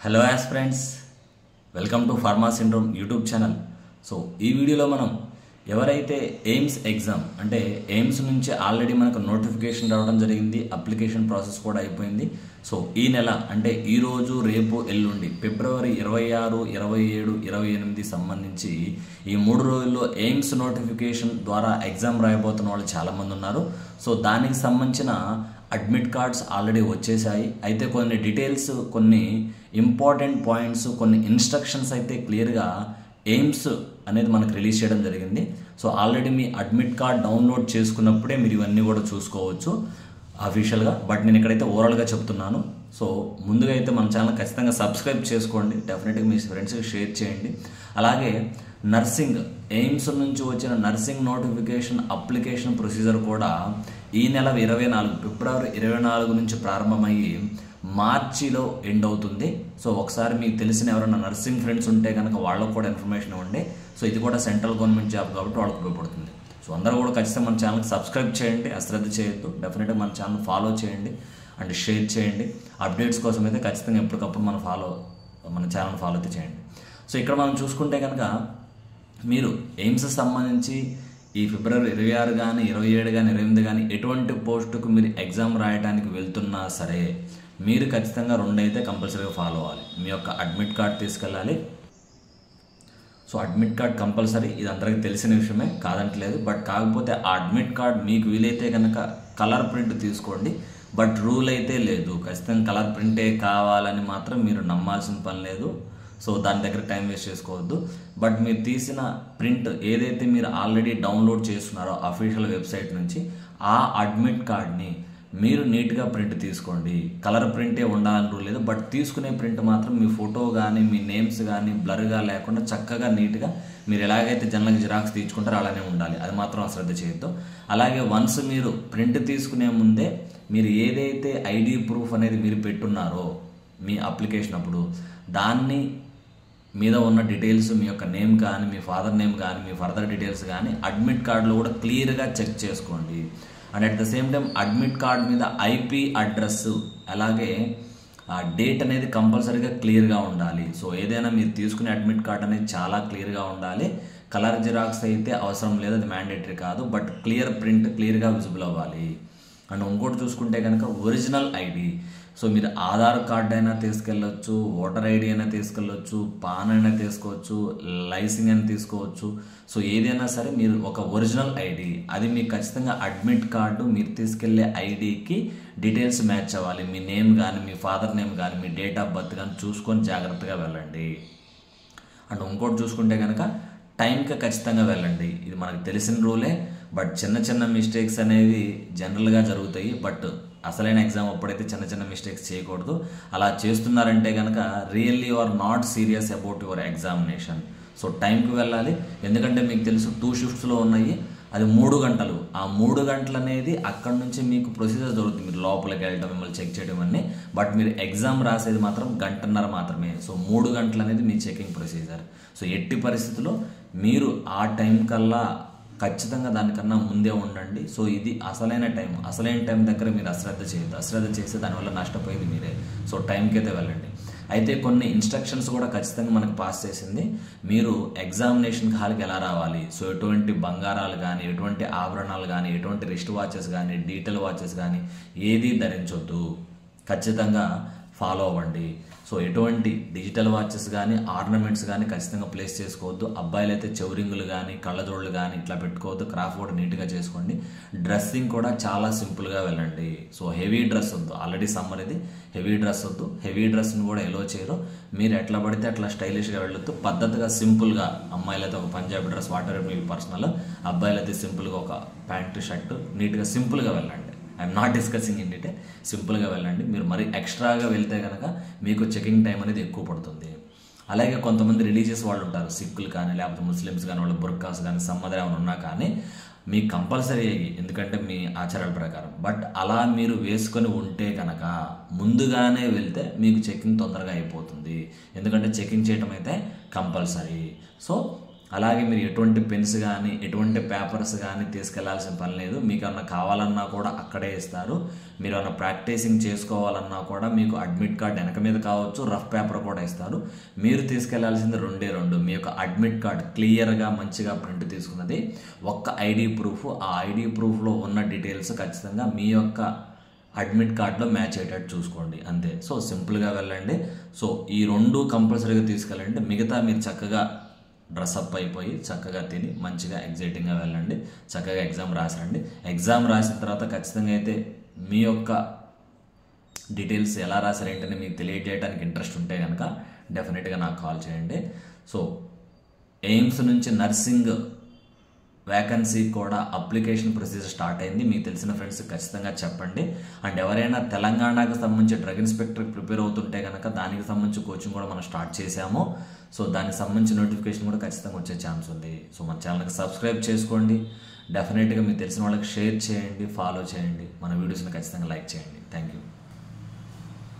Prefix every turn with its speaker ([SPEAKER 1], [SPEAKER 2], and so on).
[SPEAKER 1] Hello aspirants, welcome to pharma syndrome YouTube channel. So ఈ వీడియోలో మనం ఎవరైతే ఎయిమ్స్ ఎగ్జామ్ అంటే ఎయిమ్స్ నుంచి ఆల్రెడీ మనకు నోటిఫికేషన్ రావడం జరిగింది, అప్లికేషన్ ప్రాసెస్ కూడా అయిపోయింది. సో ఈ నెల అంటే ఈరోజు, రేపు, ఎల్లుండి ఫిబ్రవరి 26, 27, 28 సంబంధించి ఈ 3 రోజుల్లో ఎయిమ్స్ నోటిఫికేషన్ ద్వారా ఎగ్జామ్ రాయబోతున్న వాళ్ళు చాలామంది ఉన్నారు. సో దానికి సంబంధించిన అడ్మిట్ కార్డ్స్ ఆల్రెడీ వచ్చేసాయి. అయితే కొన్ని డీటెయిల్స్, కొన్ని ఇంపార్టెంట్ పాయింట్స్, కొన్ని ఇన్స్ట్రక్షన్స్ అయితే క్లియర్గా ఎయిమ్స్ అనేది మనకు రిలీజ్ చేయడం జరిగింది. సో ఆల్రెడీ మీ అడ్మిట్ కార్డ్ డౌన్లోడ్ చేసుకున్నప్పుడే మీరు ఇవన్నీ కూడా చూసుకోవచ్చు అఫీషియల్గా. బట్ నేను ఇక్కడైతే ఓవరాల్గా చెప్తున్నాను. సో ముందుగా అయితే మన ఛానల్ ఖచ్చితంగా సబ్స్క్రైబ్ చేసుకోండి, డెఫినెట్గా మీ ఫ్రెండ్స్కి షేర్ చేయండి. అలాగే నర్సింగ్ ఎయిమ్స్ నుంచి వచ్చిన నర్సింగ్ నోటిఫికేషన్ అప్లికేషన్ ప్రొసీజర్ కూడా ఈ నెల 24 ఫిబ్రవరి 24 నుంచి ప్రారంభమయ్యి మార్చిలో ఎండ్ అవుతుంది. సో ఒకసారి మీకు తెలిసిన ఎవరైనా నర్సింగ్ ఫ్రెండ్స్ ఉంటే కనుక వాళ్ళకు కూడా ఇన్ఫర్మేషన్ ఇవ్వండి. సో ఇది కూడా సెంట్రల్ గవర్నమెంట్ జాబ్ కాబట్టి వాళ్ళకి ఉపయోగపడుతుంది. సో అందరూ కూడా ఖచ్చితంగా మన ఛానల్కి సబ్స్క్రైబ్ చేయండి, అశ్రద్ధ చేయొద్దు. డెఫినెట్గా మన ఛానల్ ఫాలో చేయండి అండ్ షేర్ చేయండి. అప్డేట్స్ కోసం అయితే ఖచ్చితంగా ఎప్పటికప్పుడు మన ఛానల్ ఫాలో అయితే చేయండి. సో ఇక్కడ మనం చూసుకుంటే కనుక మీరు ఎయిమ్స్ సంబంధించి ఈ ఫిబ్రవరి 26 కానీ 27 కానీ 28 కానీ ఎటువంటి పోస్టుకు మీరు ఎగ్జామ్ రాయడానికి వెళ్తున్నా సరే మీరు ఖచ్చితంగా 2 అయితే కంపల్సరీగా ఫాలో అవ్వాలి. మీ యొక్క అడ్మిట్ కార్డ్ తీసుకెళ్ళాలి. సో అడ్మిట్ కార్డ్ కంపల్సరీ, ఇది అందరికీ తెలిసిన విషయమే, కాదంటలేదు. బట్ కాకపోతే ఆ అడ్మిట్ కార్డ్ మీకు వీలైతే కనుక కలర్ ప్రింట్ తీసుకోండి. బట్ రూల్ అయితే లేదు, ఖచ్చితంగా కలర్ ప్రింటే కావాలని మాత్రం మీరు నమ్మాల్సిన పని లేదు. సో దాని దగ్గర టైం వేస్ట్ చేసుకోవద్దు. బట్ మీరు తీసిన ప్రింట్ ఏదైతే మీరు ఆల్రెడీ డౌన్లోడ్ చేస్తున్నారో అఫీషియల్ వెబ్సైట్ నుంచి, ఆ అడ్మిట్ కార్డ్ని మీరు నీట్గా ప్రింట్ తీసుకోండి. కలర్ ప్రింటే ఉండాలని రూల్ లేదు. బట్ తీసుకునే ప్రింట్ మాత్రం మీ ఫోటో కానీ మీ నేమ్స్ కానీ బ్లర్గా లేకుండా చక్కగా నీట్గా మీరు ఎలాగైతే జనరల్గా జిరాక్స్ తీర్చుకుంటారో అలానే ఉండాలి. అది మాత్రం అశ్రద్ధ చేయొద్దు. అలాగే వన్స్ మీరు ప్రింట్ తీసుకునే ముందే మీరు ఏదైతే ఐడి ప్రూఫ్ అనేది మీరు పెట్టున్నారో మీ అప్లికేషన్ అప్పుడు, దాన్ని మీద ఉన్న డీటెయిల్స్, మీ యొక్క నేమ్ కానీ మీ ఫాదర్ నేమ్ కానీ మీ ఫర్దర్ డీటెయిల్స్ కానీ అడ్మిట్ కార్డులో కూడా క్లియర్గా చెక్ చేసుకోండి. And at the same time admit card మీద ఐపీ అడ్రస్ అలాగే ఆ డేట్ అనేది కంపల్సరీగా క్లియర్గా ఉండాలి. సో ఏదైనా మీరు తీసుకునే అడ్మిట్ కార్డ్ అనేది చాలా క్లియర్గా ఉండాలి. కలర్ జిరాక్స్ అయితే అవసరం లేదు, అది మ్యాండేటరీ కాదు. బట్ క్లియర్ ప్రింట్ క్లియర్గా విజిబుల్ అవ్వాలి. అండ్ ఇంకోటి చూసుకుంటే కనుక ఒరిజినల్ ఐడి. సో మీరు ఆధార్ కార్డ్ అయినా తీసుకెళ్ళొచ్చు, ఓటర్ ఐడి అయినా తీసుకెళ్ళొచ్చు, పాన్ అయినా తీసుకోవచ్చు, లైసెన్స్ అయినా తీసుకోవచ్చు. సో ఏదైనా సరే మీరు ఒక ఒరిజినల్ ఐడి, అది మీకు ఖచ్చితంగా అడ్మిట్ కార్డు మీరు తీసుకెళ్లే ఐడికి డీటెయిల్స్ మ్యాచ్ అవ్వాలి. మీ నేమ్ కానీ మీ ఫాదర్ నేమ్ కానీ మీ డేట్ ఆఫ్ బర్త్ కానీ చూసుకొని జాగ్రత్తగా వెళ్ళండి. అండ్ ఇంకోటి చూసుకుంటే కనుక టైంకి ఖచ్చితంగా వెళ్ళండి. ఇది మనకు తెలిసిన రూలే. బట్ చిన్న చిన్న మిస్టేక్స్ అనేవి జనరల్గా జరుగుతాయి. బట్ అసలైన ఎగ్జామ్ అప్పుడైతే చిన్న చిన్న మిస్టేక్స్ చేయకూడదు. అలా చేస్తున్నారంటే కనుక really you are not serious about your examination. So టైంకి వెళ్ళాలి. ఎందుకంటే మీకు తెలుసు 2 షిఫ్ట్స్లో ఉన్నాయి, అది 3 గంటలు. ఆ 3 గంటలు అనేది అక్కడ నుంచి మీకు ప్రొసీజర్ జరుగుతుంది. మీరు లోపలికి వెళ్ళడం, మిమ్మల్ని చెక్ చేయడం అన్నీ. బట్ మీరు ఎగ్జామ్ రాసేది మాత్రం 1.5 గంటలు మాత్రమే. సో 3 గంటలు అనేది మీ చెకింగ్ ప్రొసీజర్. సో ఎట్టి పరిస్థితుల్లో మీరు ఆ టైం కల్లా ఖచ్చితంగా దానికన్నా ముందే ఉండండి. సో ఇది అసలైన టైం దగ్గర మీరు అశ్రద్ధ చేయొద్దు. అశ్రద్ధ చేస్తే దానివల్ల నష్టపోయేది మీరే. సో టైంకి అయితే వెళ్ళండి. అయితే కొన్ని ఇన్స్ట్రక్షన్స్ కూడా ఖచ్చితంగా మనకు పాస్ చేసింది. మీరు ఎగ్జామినేషన్ హాల్కి ఎలా రావాలి, సో ఎటువంటి బంగారాలు కానీ, ఎటువంటి ఆభరణాలు కానీ, ఎటువంటి రిస్ట్ వాచెస్ కానీ, డీటెయిల్ వాచెస్ కానీ ఏది ధరించొద్దు. ఖచ్చితంగా ఫాలో అవ్వండి. సో ఎటువంటి డిజిటల్ వాచెస్ కానీ ఆర్నమెంట్స్ కానీ ఖచ్చితంగా ప్లేస్ చేసుకోవద్దు. అబ్బాయిలు అయితే చెవురింగులు కానీ కళ్ళజోళ్ళు కానీ ఇట్లా పెట్టుకోవద్దు. క్రాఫ్ట్ కూడా నీట్గా చేసుకోండి. డ్రెస్సింగ్ కూడా చాలా సింపుల్గా వెళ్ళండి. సో హెవీ డ్రెస్ వద్దు, ఆల్రెడీ సమ్మర్ ఇది, హెవీ డ్రెస్ వద్దు. హెవీ డ్రెస్ని కూడా ఎలో చేయరు. మీరు ఎట్లా పడితే అట్లా స్టైలిష్గా వెళ్ళొద్దు. పద్ధతిగా సింపుల్గా, అమ్మాయిలు అయితే ఒక పంజాబీ డ్రెస్, వాటర్ మీ పర్సనల్, అబ్బాయిలు అయితే సింపుల్గా ఒక ప్యాంటు షర్టు నీట్గా సింపుల్గా వెళ్ళండి. I'm not discussing in detail. సింపుల్గా వెళ్ళండి. మీరు మరీ ఎక్స్ట్రాగా వెళ్తే కనుక మీకు చెకింగ్ టైం అనేది ఎక్కువ పడుతుంది. అలాగే కొంతమంది రిలీజియస్ వాళ్ళు ఉంటారు, సిక్కులు కానీ లేకపోతే ముస్లిమ్స్ కానీ, వాళ్ళు బుర్కాస్ కానీ సమ్మదం ఏమైనా ఉన్నా కానీ మీకు కంపల్సరీ, ఎందుకంటే మీ ఆచారాల ప్రకారం. బట్ అలా మీరు వేసుకొని ఉంటే కనుక ముందుగానే వెళ్తే మీకు చెకింగ్ తొందరగా అయిపోతుంది. ఎందుకంటే చెకింగ్ చేయటం అయితే కంపల్సరీ. సో అలాగే మీరు ఎటువంటి పెన్స్ కానీ ఎటువంటి పేపర్స్ కానీ తీసుకెళ్లాల్సిన పని లేదు. మీకు ఏమన్నా కావాలన్నా కూడా అక్కడే ఇస్తారు. మీరు ఏమన్నా ప్రాక్టీసింగ్ చేసుకోవాలన్నా కూడా మీకు అడ్మిట్ కార్డ్ వెనక మీద కావచ్చు, రఫ్ పేపర్ కూడా ఇస్తారు. మీరు తీసుకెళ్లాల్సింది రెండే రెండు, మీ యొక్క అడ్మిట్ కార్డ్ క్లియర్గా మంచిగా ప్రింట్ తీసుకున్నది, ఒక్క ఐడి ప్రూఫ్. ఆ ఐడి ప్రూఫ్లో ఉన్న డీటెయిల్స్ ఖచ్చితంగా మీ యొక్క అడ్మిట్ కార్డులో మ్యాచ్ అయ్యేటట్టు చూసుకోండి, అంతే. సో సింపుల్గా వెళ్ళండి. సో ఈ రెండు కంపల్సరీగా తీసుకెళ్ళండి. మిగతా మీరు చక్కగా డ్రెస్అప్ అయిపోయి చక్కగా తిని మంచిగా ఎగ్జైటింగ్గా వెళ్ళండి, చక్కగా ఎగ్జామ్ రాసిరండి. ఎగ్జామ్ రాసిన తర్వాత ఖచ్చితంగా అయితే మీ యొక్క డీటెయిల్స్ ఎలా రాసారేంటని మీకు తెలియజేయడానికి ఇంట్రెస్ట్ ఉంటే కనుక డెఫినెట్గా నాకు కాల్ చేయండి. సో ఎయిమ్స్ నుంచి నర్సింగ్ వ్యాకెన్సీ కూడా అప్లికేషన్ ప్రొసీజర్ స్టార్ట్ అయింది. మీకు తెలిసిన ఫ్రెండ్స్ ఖచ్చితంగా చెప్పండి. అండ్ ఎవరైనా తెలంగాణకు సంబంధించి డ్రగ్ ఇన్స్పెక్టర్ ప్రిపేర్ అవుతుంటే కనుక దానికి సంబంధించి కోచింగ్ కూడా మనం స్టార్ట్ చేశాము. సో దానికి సంబంధించి నోటిఫికేషన్ కూడా ఖచ్చితంగా వచ్చే ఛాన్స్ ఉంది. సో మన ఛానల్కి సబ్స్క్రైబ్ చేసుకోండి. డెఫినెట్గా మీకు తెలిసిన వాళ్ళకి షేర్ చేయండి, ఫాలో చేయండి, మన వీడియోస్ని ఖచ్చితంగా లైక్ చేయండి. Thank you.